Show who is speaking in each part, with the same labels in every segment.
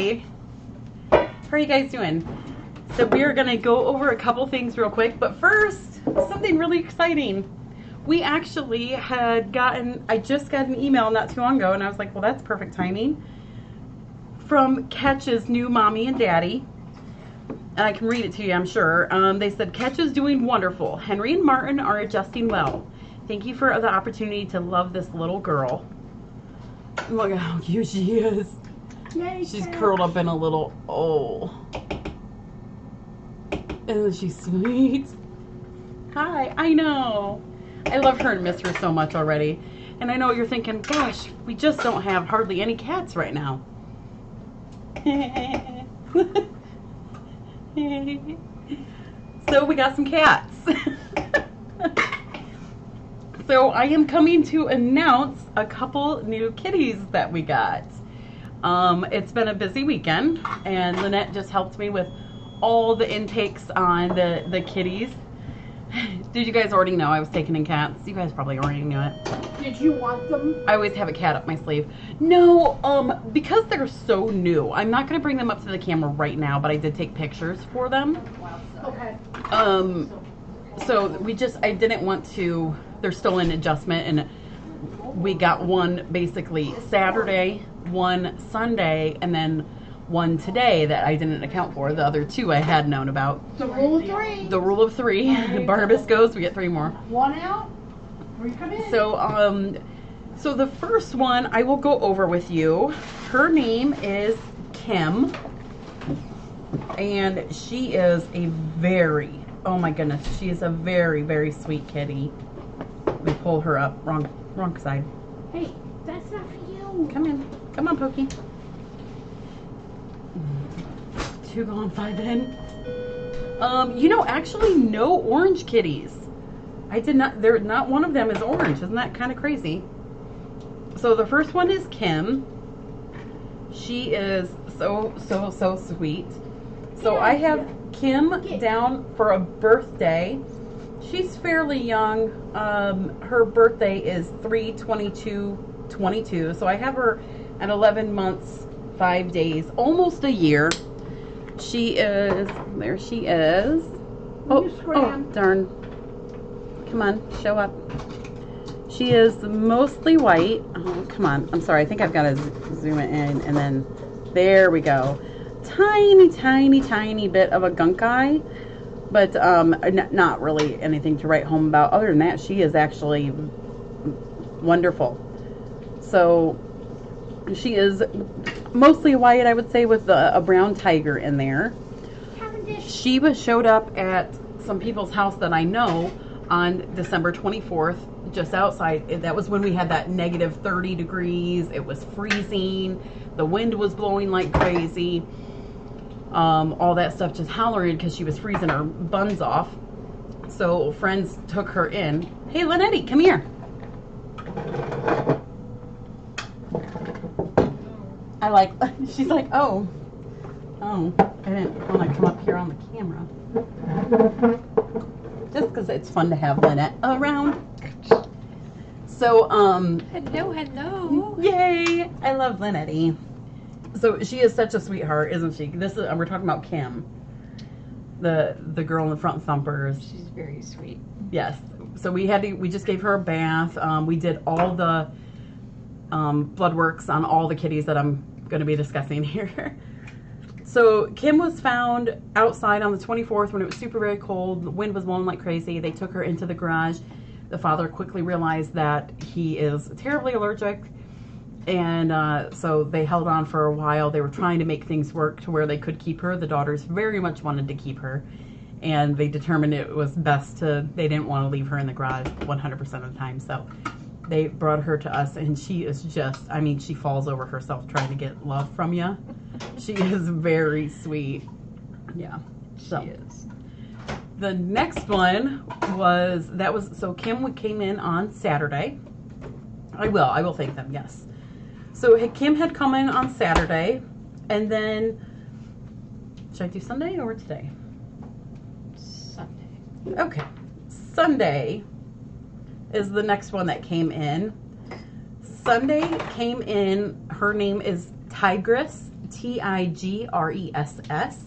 Speaker 1: Hi. How are you guys doing? So we are gonna go over a couple things real quick, but first, something really exciting. We actually had I just got an email not too long ago, and I was like, well, that's perfect timing, from Catch's new mommy and daddy. And I can read it to you, I'm sure. They said, Catch is doing wonderful. Henry and Martin are adjusting well. Thank you for the opportunity to love this little girl. Look at how cute she is.
Speaker 2: Yay,
Speaker 1: She's
Speaker 2: Catch.
Speaker 1: curled up in a little, isn't she sweet? Hi, I know. I love her and miss her so much already. And I know you're thinking, gosh, we just don't have hardly any cats right now. So we got some cats. So I am coming to announce a couple new kitties that we got. It's been a busy weekend, and Lynnette just helped me with all the intakes on the kitties. Did you guys already know I was taking in cats? You guys probably already knew it.
Speaker 2: Did you want them?
Speaker 1: I always have a cat up my sleeve. No, because they're so new, I'm not going to bring them up to the camera right now, but I did take pictures for them.
Speaker 2: Okay.
Speaker 1: So I didn't want to, they're still in adjustment, and we got one basically Saturday, one Sunday, and then one today that I didn't account for. The other two I had known about.
Speaker 2: The rule of three.
Speaker 1: The rule of three. Barnabas goes, we get 3 more.
Speaker 2: One out, 3 come in.
Speaker 1: So the first one I will go over with you. Her name is Kim, and she is a very, oh my goodness, she is a very, very sweet kitty. Let me pull her up. Wrong side.
Speaker 2: Hey, that's not for you.
Speaker 1: Come in. Come on, Pokey. 2 gone, 5 in. Actually, no orange kitties. Not one of them is orange. Isn't that kind of crazy? So the first one is Kim. She is so sweet. So I have Kim down for a birthday. She's fairly young. Her birthday is 3/22/22. So I have her at 11 months, 5 days, almost a year. There she is. Oh, darn. Come on, show up. She is mostly white. Oh, come on. I'm sorry. I think I've got to zoom it in, and then there we go. Tiny, tiny, tiny bit of a gunk eye, but not really anything to write home about. Other than that, she is actually wonderful. So she is mostly white, I would say, with a brown tiger in there. She showed up at some people's house that I know on December 24th, just outside. That was when we had that negative 30 degrees. It was freezing. The wind was blowing like crazy. All that stuff just hollering because she was freezing her buns off. So friends took her in. Hey, Lynnette, come here. She's like, oh, I didn't want to come up here on the camera. Just because it's fun to have Lynnette around. So,
Speaker 3: hello.
Speaker 1: Yay! I love Lynnette. So she is such a sweetheart, isn't she? We're talking about Kim, the girl in the front thumpers.
Speaker 3: She's very sweet.
Speaker 1: Yes. So we just gave her a bath. We did all the blood works on all the kitties that I'm going to be discussing here. So Kim was found outside on the 24th when it was super very cold. The wind was blowing like crazy. They took her into the garage. The father quickly realized that he is terribly allergic, and so they held on for a while. They were trying to make things work to where they could keep her. The daughters very much wanted to keep her, and they determined it was best they didn't want to leave her in the garage 100% of the time. So they brought her to us, and she is just, she falls over herself trying to get love from you. She is very sweet. Yeah,
Speaker 3: she is.
Speaker 1: The next one so Kim came in on Saturday. I will thank them, yes. So Kim had come in on Saturday, and then, should I do Sunday or today?
Speaker 3: Sunday.
Speaker 1: Okay. Sunday is the next one that came in. Sunday came in, her name is Tigress, Tigress.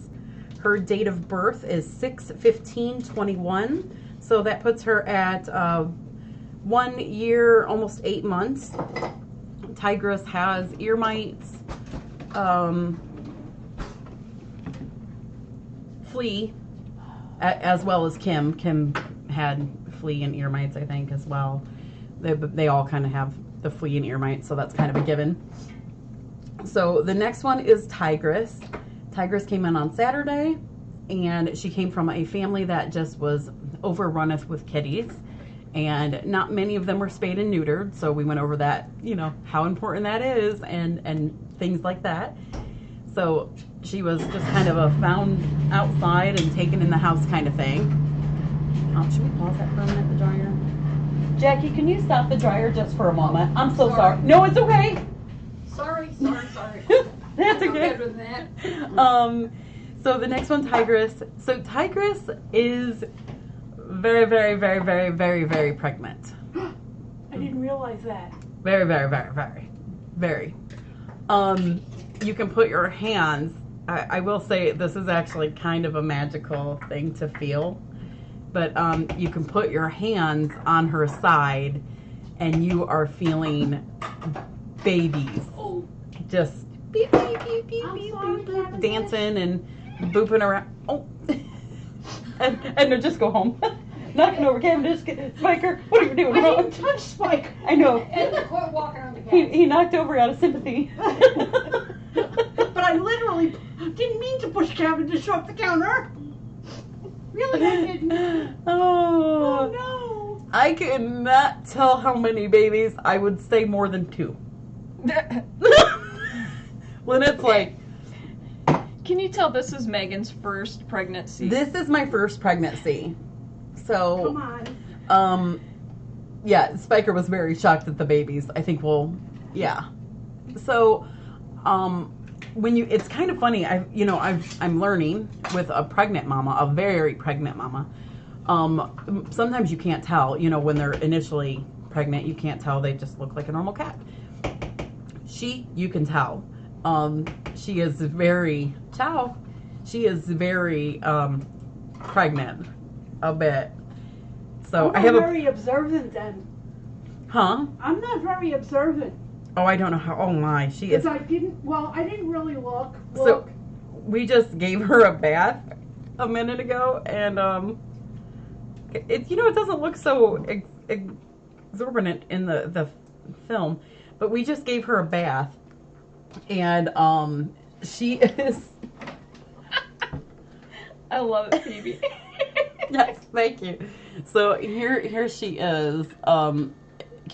Speaker 1: Her date of birth is 6/15/21. So that puts her at 1 year, almost 8 months. Tigress has ear mites, flea, as well as Kim. Kim had flea and ear mites, I think, as well. They all kind of have the flea and ear mites, so that's kind of a given. So the next one is Tigress. Tigress came in on Saturday, and she came from a family that just was overrunneth with kitties, and not many of them were spayed and neutered. So we went over that, you know, how important that is, and things like that. So she was just kind of a found outside and taken in the house kind of thing. Should we pause that for a minute, the dryer? Jackie, can you stop the dryer just for a moment? I'm so sorry. No, it's okay.
Speaker 2: Sorry.
Speaker 1: That's
Speaker 2: I'm
Speaker 1: okay.
Speaker 2: better than that.
Speaker 1: So the next one, Tigress. So Tigress is very, very, very, very, very, very pregnant.
Speaker 2: I didn't realize that.
Speaker 1: Very, very, very, very, very. You can put your hands. I will say this is actually kind of a magical thing to feel, but you can put your hands on her side, and you are feeling babies.
Speaker 2: Oh.
Speaker 1: Just beep, beep, beep, beep,
Speaker 2: I'm
Speaker 1: beep,
Speaker 2: sorry,
Speaker 1: beep, beep,
Speaker 2: Kevin.
Speaker 1: dancing and booping around. Oh, and no, just go home. Knocking over Cavendish, Spiker. What are you doing?
Speaker 2: I didn't touch Spike.
Speaker 1: I know.
Speaker 2: And quit walking on the couch.
Speaker 1: He knocked over out of sympathy.
Speaker 2: But I literally didn't mean to push Cavendish off the counter. Really, I didn't.
Speaker 1: Oh
Speaker 2: no.
Speaker 1: I cannot tell how many babies. I would say more than 2. Lynnette's like,
Speaker 3: Can you tell this is Megan's first pregnancy?
Speaker 1: this is my first pregnancy. So,
Speaker 2: Come on.
Speaker 1: yeah, Spiker was very shocked at the babies. I think yeah. So, when it's kind of funny. I'm learning with a pregnant mama, a very pregnant mama. Sometimes you can't tell. You know, when they're initially pregnant, you can't tell. They just look like a normal cat. You can tell. She is very pregnant a bit. So
Speaker 2: I'm
Speaker 1: I have
Speaker 2: not very observant then.
Speaker 1: Huh?
Speaker 2: I'm not very observant.
Speaker 1: Oh, I don't know how. Oh my, she is.
Speaker 2: Because I didn't really look.
Speaker 1: So we just gave her a bath a minute ago, and it doesn't look so exorbitant in the film, but we just gave her a bath, and she is.
Speaker 3: I love it, Phoebe.
Speaker 1: Yes, thank you. So here she is.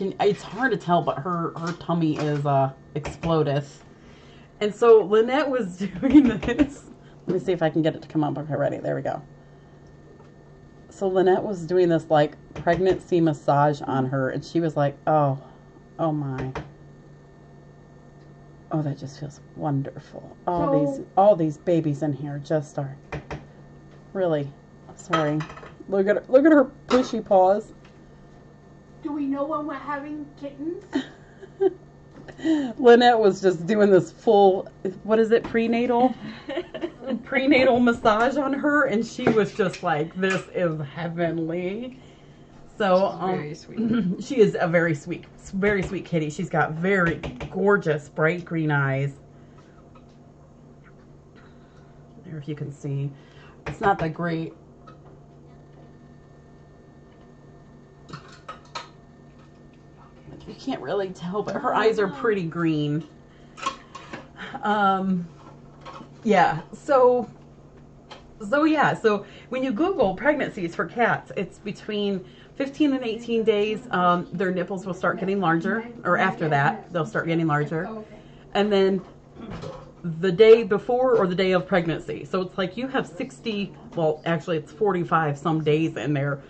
Speaker 1: It's hard to tell, but her tummy is exploded. And so Lynnette was doing this. Let me see if I can get it to come up. Okay, ready. There we go. So Lynnette was doing this like pregnancy massage on her, and she was like, oh my. Oh, that just feels wonderful. All these babies in here just are really sorry. Look at her pushy paws.
Speaker 2: Do we know when we're having kittens?
Speaker 1: Lynnette was just doing this full, what is it, prenatal massage on her, and she was just like, this is heavenly. So
Speaker 3: very sweet.
Speaker 1: She is a very sweet kitty. She's got very gorgeous bright green eyes. There, if you can see, it's not that great. You can't really tell, but her eyes are pretty green. Yeah. So when you Google pregnancies for cats, it's between 15 and 18 days. Their nipples will start getting larger, or after that, they'll start getting larger. And then the day before or the day of pregnancy. So it's like you have 60, well, actually it's 45 some days in there.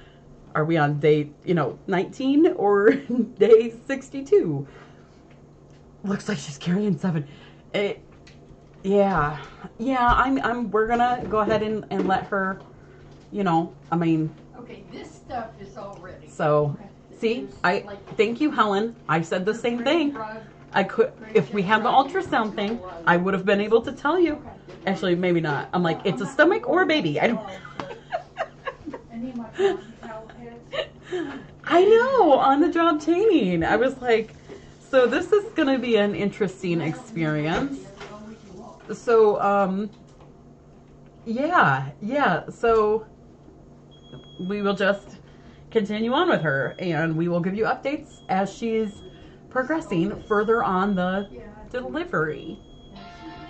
Speaker 1: Are we on day, 19 or day 62? Looks like she's carrying 7. Yeah. We're gonna go ahead and let her,
Speaker 2: Okay, this stuff is all ready.
Speaker 1: So, see, thank you, Helen. I said the same thing. I could, if we had the ultrasound thing, I would have been able to tell you. Actually, maybe not. I'm like, it's a stomach or a baby. I don't. I know, on the job training. I was like, so this is going to be an interesting experience. So, yeah. So we will just continue on with her, and we will give you updates as she's progressing further on the delivery.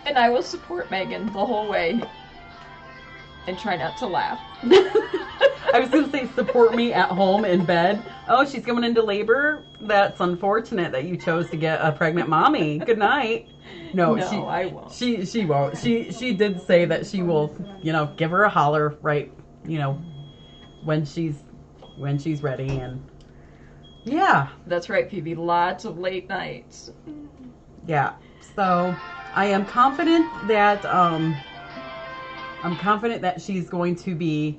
Speaker 3: And I will support Megan the whole way and try not to laugh.
Speaker 1: I was going to say support me at home in bed. Oh, she's going into labor? That's unfortunate that you chose to get a pregnant mommy. Good night. No,
Speaker 3: I won't.
Speaker 1: She won't. She did say that she will, give her a holler right, when she's ready, and yeah.
Speaker 3: That's right, Phoebe. Lots of late nights.
Speaker 1: Yeah. So I am confident that she's going to be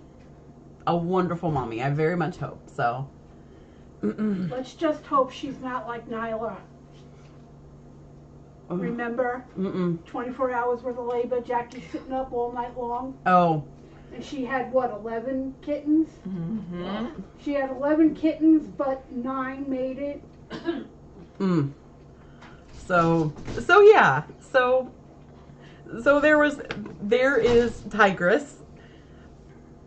Speaker 1: a wonderful mommy. I very much hope so.
Speaker 2: Let's just hope she's not like Nyla. Remember? 24 hours worth of labor, Jackie sitting up all night long. Oh. And she had, 11 kittens? Mm-hmm. She had 11 kittens, but 9 made it.
Speaker 1: So yeah. So there is Tigress.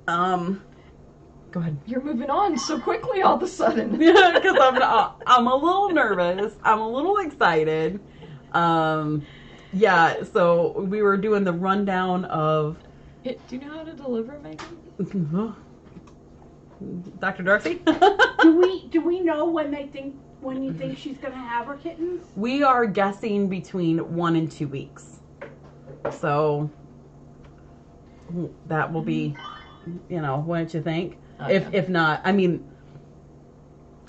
Speaker 1: Go ahead.
Speaker 3: You're moving on so quickly all of a sudden.
Speaker 1: Yeah, because I'm a little nervous. I'm a little excited. Yeah, so we were doing the rundown of...
Speaker 3: Do you know how to deliver, Megan?
Speaker 1: Dr. Darcy?
Speaker 2: Do we know when you think she's going to have her kittens? We
Speaker 1: are guessing between 1 and 2 weeks. So that will be, what you think? If not, I mean,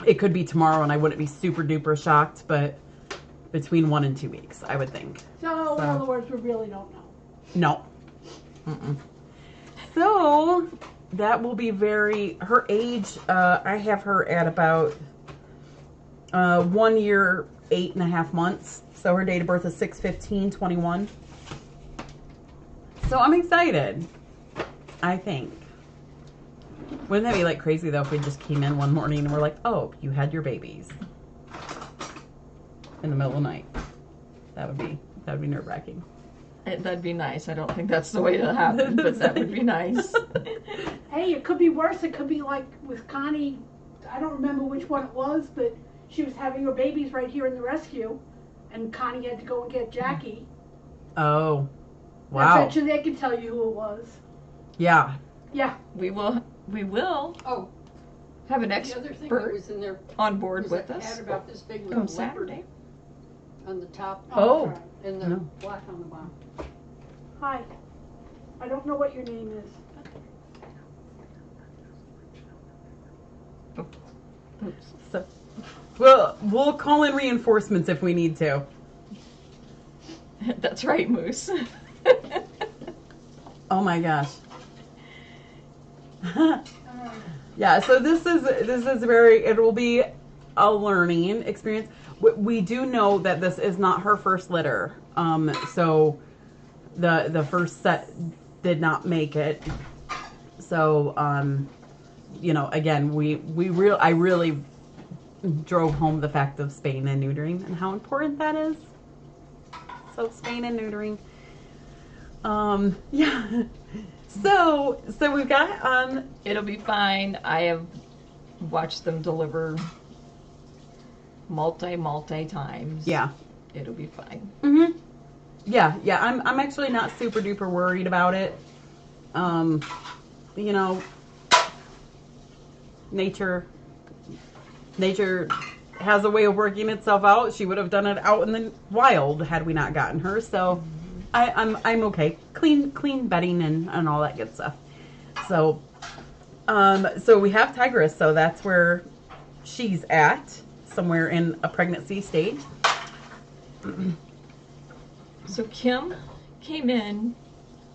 Speaker 1: it could be tomorrow and I wouldn't be super duper shocked, but between 1 and 2 weeks, I would think.
Speaker 2: So in other words, we really don't know.
Speaker 1: No. So that will be her age, I have her at about 1 year, 8.5 months. So her date of birth is 6/15/21. So I'm excited, I think. Wouldn't that be like crazy though if we just came in one morning and we're like, oh, you had your babies in the middle of the night? That would be nerve-wracking.
Speaker 3: That'd be nice. I don't think that's the way to happen, but that would be nice.
Speaker 2: Hey, it could be worse. It could be like with Connie. I don't remember which one it was, but she was having her babies right here in the rescue, and Connie had to go and get Jackie.
Speaker 1: Oh, wow.
Speaker 2: I bet you they can tell you who it was.
Speaker 1: Yeah.
Speaker 2: Yeah.
Speaker 3: We will.
Speaker 4: Oh,
Speaker 3: have an
Speaker 4: the other thing that was in there
Speaker 3: on board
Speaker 4: was
Speaker 3: with
Speaker 4: that
Speaker 3: us
Speaker 4: ad about this big
Speaker 3: on
Speaker 4: little
Speaker 3: Saturday.
Speaker 4: on the top.
Speaker 1: Oh.
Speaker 4: And the
Speaker 1: No.
Speaker 4: black on the bottom.
Speaker 2: Hi. I don't know what your name is.
Speaker 3: Oops.
Speaker 1: So, we'll call in reinforcements if we need to.
Speaker 3: That's right, Moose.
Speaker 1: Oh my gosh. Yeah, so this is it will be a learning experience. We do know that this is not her first litter. So the first set did not make it. So again, I really drove home the fact of spaying and neutering and how important that is. So spaying and neutering. Yeah. So we've got
Speaker 3: It'll be fine. I have watched them deliver multi times.
Speaker 1: Yeah.
Speaker 3: It'll be fine.
Speaker 1: Mhm. Yeah. I'm actually not super duper worried about it. Nature has a way of working itself out. She would have done it out in the wild had we not gotten her. So I'm okay. Clean bedding and all that good stuff. So we have Tigress, so that's where she's at, somewhere in a pregnancy stage.
Speaker 3: So Kim came in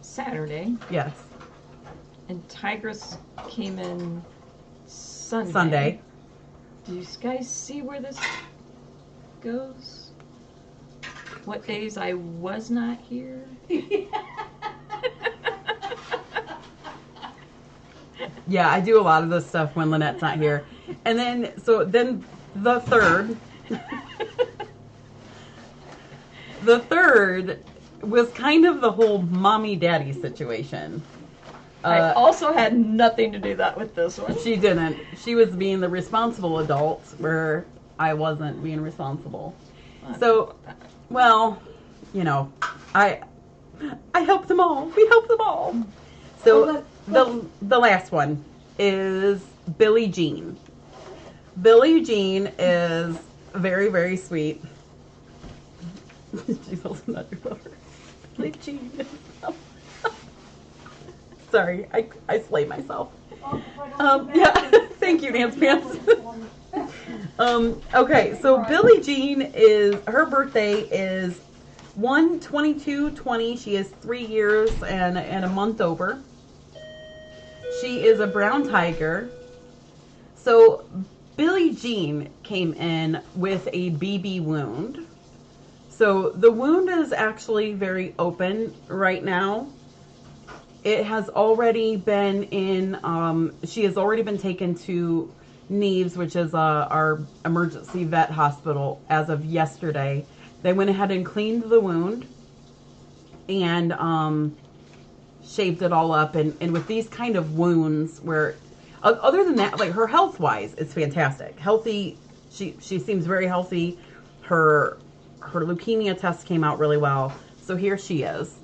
Speaker 3: Saturday.
Speaker 1: Yes.
Speaker 3: And Tigress came in Sunday.
Speaker 1: Sunday.
Speaker 3: Do you guys see where this goes? what days I was not here.
Speaker 1: Yeah, I do a lot of this stuff when Lynnette's not here. And then, the third, the third was kind of the whole mommy-daddy situation.
Speaker 3: I also had nothing to do that with this one.
Speaker 1: She didn't. She was being the responsible adult where I wasn't being responsible. So, well, you know, I helped them all. We helped them all. So the last one is Billie Jean. Billie Jean is very, very sweet. She's also not your lover. Billie Jean. Sorry, I slayed myself. Yeah, thank you, Nance Pants. Okay, so Billie Jean her birthday is 1/22/20. She is 3 years and a month over. She is a brown tiger. So Billie Jean came in with a BB wound. So the wound is actually very open right now. It has already been she has already been taken to Neves, which is our emergency vet hospital, as of yesterday. They went ahead and cleaned the wound and shaved it all up. And with these kind of wounds, where other than that, like her health-wise, it's fantastic. Healthy, she seems very healthy. Her leukemia test came out really well. So here she is.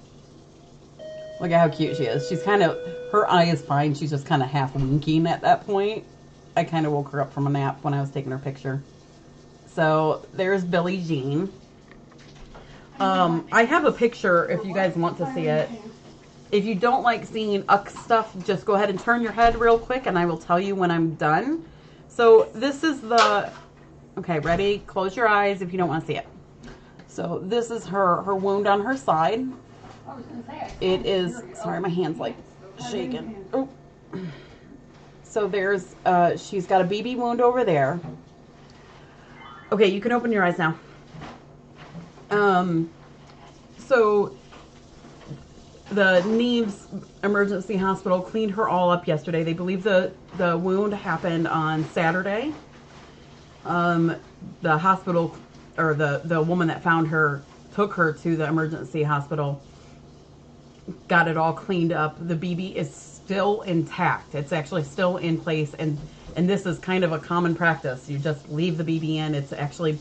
Speaker 1: Look at how cute she is. She's her eye is fine. She's just kind of half winking at that point. I kind of woke her up from a nap when I was taking her picture. So there's Billie Jean. I have a picture if you guys want to see it. If you don't like seeing stuff, just go ahead and turn your head real quick and I will tell you when I'm done. So this is okay, ready? Close your eyes if you don't want to see it. So this is her wound on her side. It is, sorry, my hand's like shaking. Oh. So there's, she's got a BB wound over there. Okay, you can open your eyes now. So the Neves Emergency Hospital cleaned her all up yesterday. They believe the wound happened on Saturday. The hospital, or the woman that found her, took her to the emergency hospital, got it all cleaned up. The BB is still intact. It's actually still in place, and this is kind of a common practice. You just leave the BB in. It's actually,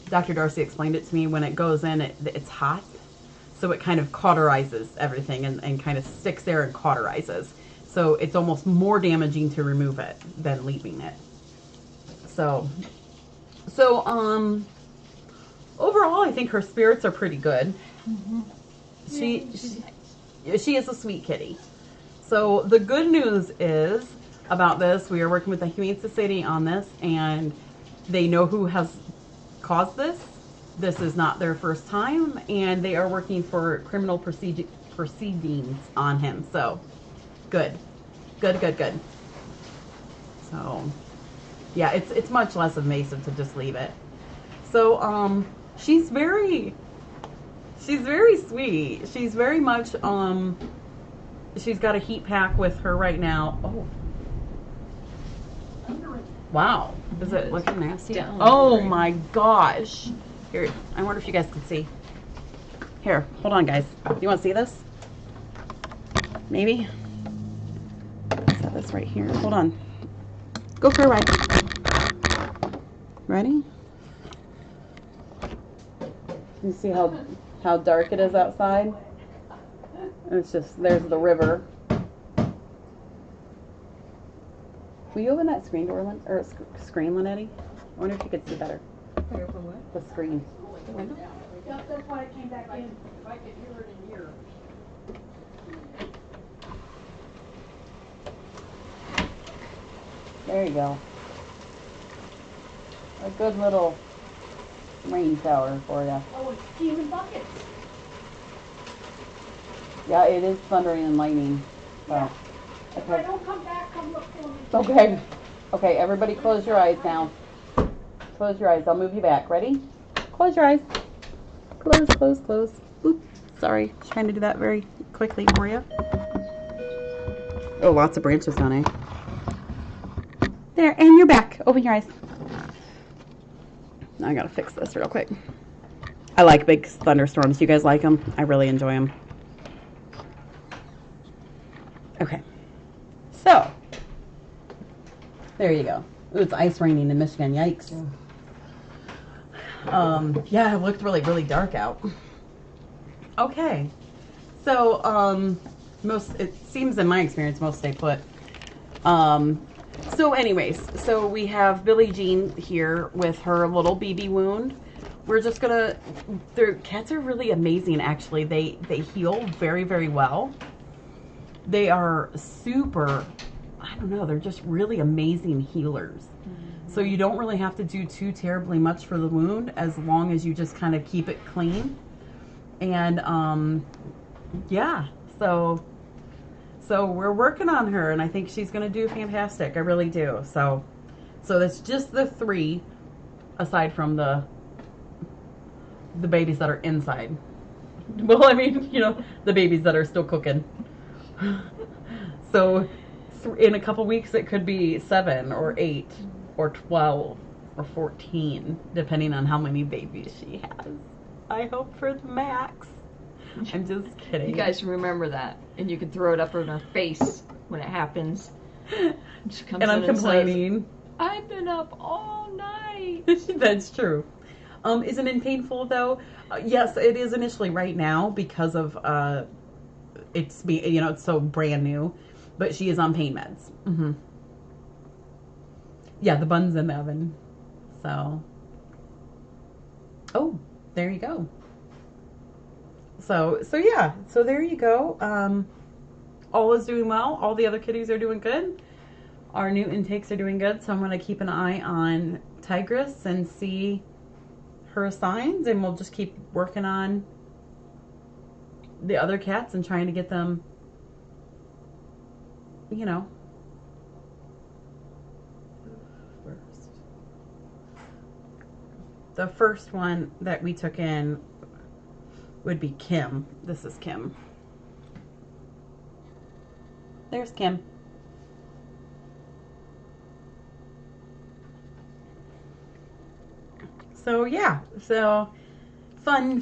Speaker 1: Dr. Darcy explained it to me, when it goes in, it's hot, so it kind of cauterizes everything and kind of sticks there and cauterizes. So it's almost more damaging to remove it than leaving it. So overall, I think her spirits are pretty good. Mm-hmm. She is a sweet kitty. So the good news is about this, we are working with the Humane Society on this, and they know who has caused this. This is not their first time, and they are working for criminal proceedings on him. So good. So yeah, it's much less invasive to just leave it. So she's very sweet. She's very much she's got a heat pack with her right now. Oh, wow, is it looking nasty? Oh my gosh. Here, I wonder if you guys can see. Here, hold on, guys. You want to see this? Maybe. Let's have this right here. Hold on. Go for a ride. Ready? You see how dark it is outside? It's just, there's the river. Will you open that screen door, or screen, Lynnette? I wonder if you could see better.
Speaker 4: Open what?
Speaker 1: The screen.
Speaker 4: The window?
Speaker 2: Yep, that's why I came back in.
Speaker 4: If I could hear it in here.
Speaker 1: There you go. A good little rain shower for you.
Speaker 2: Oh, it's steaming buckets.
Speaker 1: Yeah, it is thundering and lightning. So.
Speaker 2: Yeah. If I
Speaker 1: Okay.
Speaker 2: don't come back, come look for me.
Speaker 1: Okay. Okay, everybody close your eyes now. Close your eyes. I'll move you back. Ready? Close your eyes. Close, close, close. Oop, sorry. Trying to do that very quickly for you. Oh, lots of branches, honey. There, and you're back. Open your eyes. I gotta fix this real quick. I like big thunderstorms. You guys like them? I really enjoy them. Okay. So, there you go. Ooh, it's ice raining in Michigan. Yikes. Yeah, it looked really, really dark out. Okay. So, it seems in my experience, most stay put. So anyways, so we have Billie Jean here with her little BB wound. We're just gonna, their cats are really amazing actually. They heal very, very well. They are super, I don't know, they're just really amazing healers. So you don't really have to do too terribly much for the wound as long as you just kind of keep it clean. And yeah, so we're working on her, and I think she's going to do fantastic. I really do. So that's just the 3, aside from the babies that are inside. Well, I mean, you know, the babies that are still cooking. So in a couple weeks, it could be 7 or 8 or 12 or 14, depending on how many babies she has. I hope for the max. I'm just kidding.
Speaker 3: You guys remember that, and you can throw it up in her face when it happens. She comes
Speaker 1: and I'm complaining.
Speaker 3: Says, I've been up all night.
Speaker 1: That's true. Isn't it painful though? Yes, it is initially right now because of it's so brand new, but she is on pain meds. Mm-hmm. Yeah, the bun's in the oven. So, oh, there you go. So yeah, so there you go. All is doing well. All the other kitties are doing good. Our new intakes are doing good. So I'm going to keep an eye on Tigress and see her signs, and we'll just keep working on the other cats and trying to get them, you know, first. The first one that we took in would be Kim. This is Kim. There's Kim. So yeah, so fun.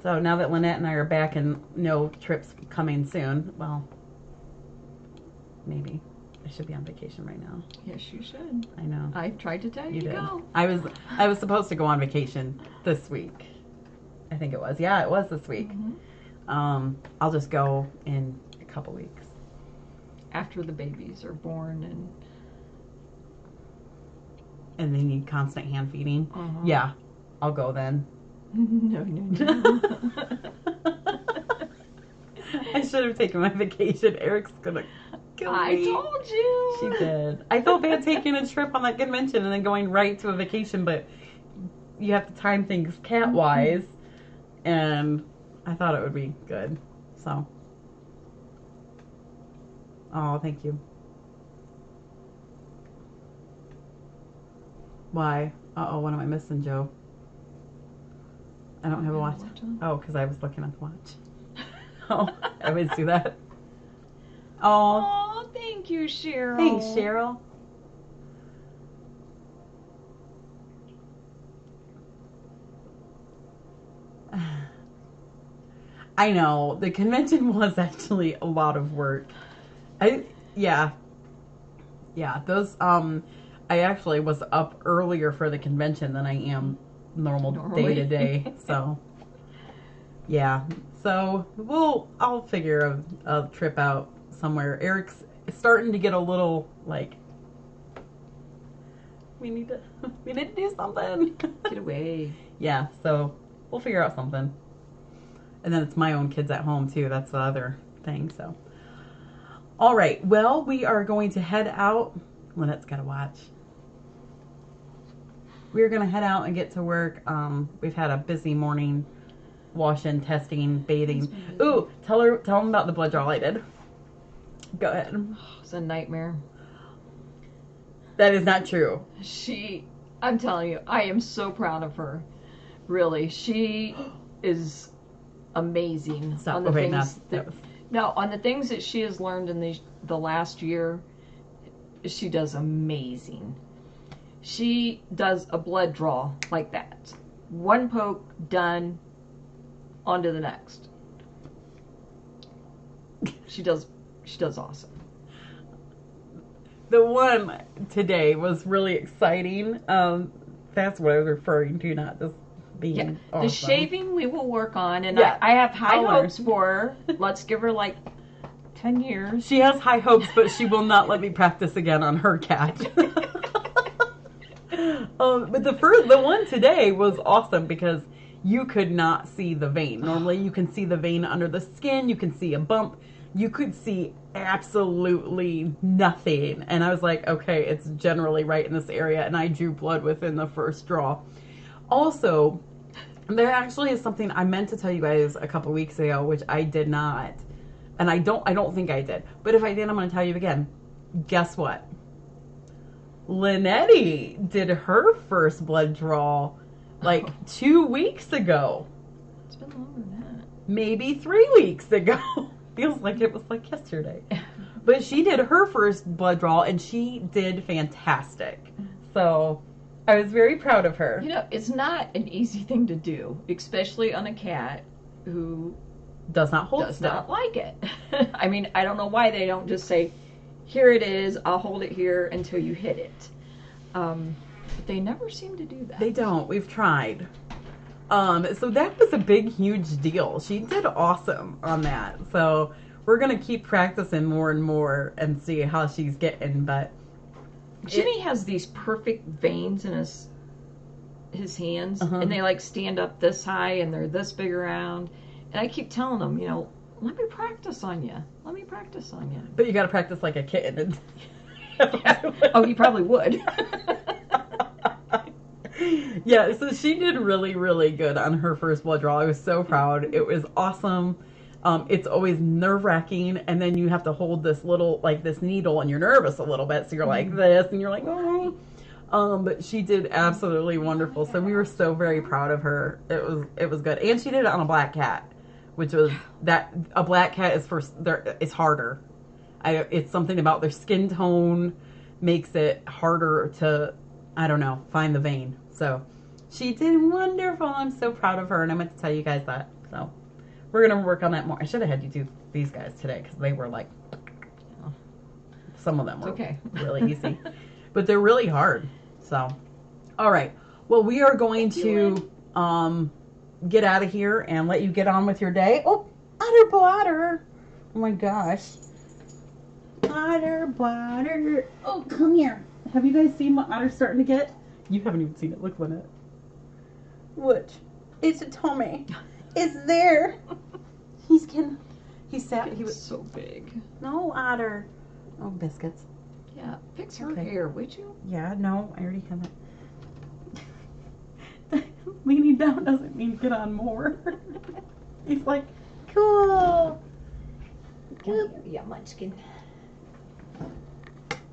Speaker 1: So now that Lynnette and I are back and no trips coming soon, well, maybe. I should be on vacation right now.
Speaker 3: Yes, you should.
Speaker 1: I know.
Speaker 3: I tried to tell you to go.
Speaker 1: I was supposed to go on vacation this week. I think it was. Yeah, it was this week. Mm-hmm. I'll just go in a couple weeks.
Speaker 3: After the babies are born
Speaker 1: and they need constant hand feeding. Uh-huh. Yeah, I'll go then.
Speaker 3: No.
Speaker 1: I should have taken my vacation. Eric's gonna kill me.
Speaker 3: I told you.
Speaker 1: She did. I felt bad taking a trip on that convention and then going right to a vacation, but you have to time things cat-wise, and I thought it would be good. So, oh, thank you. Why? Uh-oh, what am I missing, Joe? I don't have a watch. Oh, because I was looking at the watch. Oh, I always do that.
Speaker 3: Oh, thank you, Cheryl.
Speaker 1: Thanks, Cheryl. I know, the convention was actually a lot of work. Yeah, those, I actually was up earlier for the convention than I am normally. Day to day, so, yeah. So, I'll figure a trip out somewhere. Eric's starting to get a little, like, we need to do something.
Speaker 3: Get away.
Speaker 1: Yeah, so we'll figure out something. And then it's my own kids at home, too. That's the other thing, so. All right, well, we are going to head out. Lynnette's got to watch. We're going to head out and get to work. We've had a busy morning, washing, testing, bathing. Ooh, tell them about the blood draw I did. Go ahead.
Speaker 3: It's a nightmare.
Speaker 1: That is not true.
Speaker 3: I'm telling you, I am so proud of her. Really, she is amazing
Speaker 1: Stop.
Speaker 3: on the
Speaker 1: Okay,
Speaker 3: things
Speaker 1: that
Speaker 3: no, on the things that she has learned in the last year. She does amazing. She does a blood draw like that. One poke, done, on to the next. She does awesome.
Speaker 1: The one today was really exciting. That's what I was referring to, not just being awesome.
Speaker 3: The shaving we will work on, and
Speaker 1: Yeah,
Speaker 3: I have high
Speaker 1: I'll
Speaker 3: hopes
Speaker 1: learn.
Speaker 3: for her. Let's give her like 10 years.
Speaker 1: She has high hopes, but she will not let me practice again on her cat. But the one today was awesome because you could not see the vein. Normally you can see the vein under the skin, you can see a bump, you could see absolutely nothing. And I was like, okay, it's generally right in this area, and I drew blood within the first draw. Also, there actually is something I meant to tell you guys a couple weeks ago, which I did not. And I don't think I did. But if I did, I'm going to tell you again. Guess what? Lynnette did her first blood draw like 2 weeks ago.
Speaker 3: It's been longer than that.
Speaker 1: Maybe 3 weeks ago. Feels like it was like yesterday. But she did her first blood draw and she did fantastic. So I was very proud of her.
Speaker 3: You know, it's not an easy thing to do, especially on a cat who
Speaker 1: Does not hold
Speaker 3: does
Speaker 1: still.
Speaker 3: not like it. I mean, I don't know why they don't just say, here it is, I'll hold it here until you hit it. But they never seem to do that.
Speaker 1: They don't. We've tried. So that was a big, huge deal. She did awesome on that. So we're going to keep practicing more and more and see how she's getting. But
Speaker 3: Jimmy has these perfect veins in his hands, and they like stand up this high and they're this big around. And I keep telling him, you know, let me practice on you. Let me practice on you.
Speaker 1: But you got to practice like a kitten.
Speaker 3: Yeah. Oh, he probably would.
Speaker 1: Yeah, so she did really, really good on her first blood draw. I was so proud. It was awesome. It's always nerve-wracking, and then you have to hold this little, like this needle, and you're nervous a little bit, so you're like this, and you're like, oh. But she did absolutely wonderful. So we were so very proud of her. It was good, and she did it on a black cat, which was that a black cat is it's harder. It's something about their skin tone makes it harder to, I don't know, find the vein. So she did wonderful. I'm so proud of her, and I meant to tell you guys that. So we're gonna work on that more. I should have had you do these guys today because they were like, some of them were really easy, but they're really hard. So, all right. Well, we are going to get out of here and let you get on with your day. Oh, otter bladder! Oh my gosh, otter bladder! Oh, come here. Have you guys seen what Otter's starting to get? You haven't even seen it. Look, Lynnette. Which? It's a tummy. It's there. He was
Speaker 3: so big.
Speaker 1: No, Otter. Oh, biscuits.
Speaker 3: Yeah, fix her hair, would you?
Speaker 1: Yeah, no, I already have it. Leaning down doesn't mean get on more. He's like, cool.
Speaker 3: Yeah, munchkin.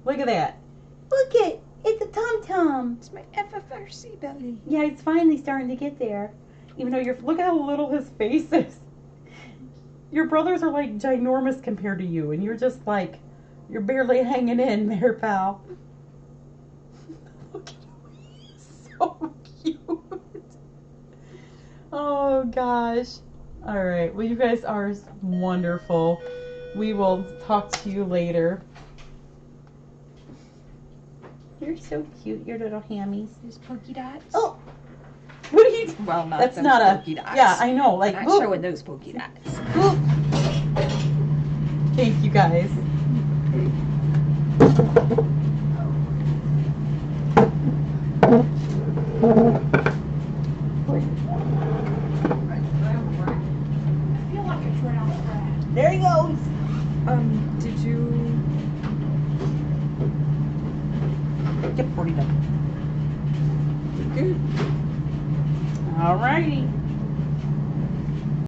Speaker 1: Look at that. Look it. It's a tom-tom.
Speaker 3: It's my FFRC belly.
Speaker 1: Yeah, it's finally starting to get there. Even though look how little his face is. Your brothers are like ginormous compared to you, and you're just like, you're barely hanging in there, pal. Look at him. He's so cute. Oh, gosh. All right. Well, you guys are wonderful. We will talk to you later. You're so cute, your little hammies.
Speaker 3: There's polka dots.
Speaker 1: Oh, what are you?
Speaker 3: Well, not
Speaker 1: that's
Speaker 3: those
Speaker 1: not
Speaker 3: polka dots.
Speaker 1: Yeah, I know. Like,
Speaker 3: I'm not showing those polka dots.
Speaker 1: Thank you, guys.
Speaker 2: I feel like a drowned rat.
Speaker 1: There he goes.
Speaker 3: Did you?
Speaker 1: Get 40 done.
Speaker 3: Good.
Speaker 1: All righty.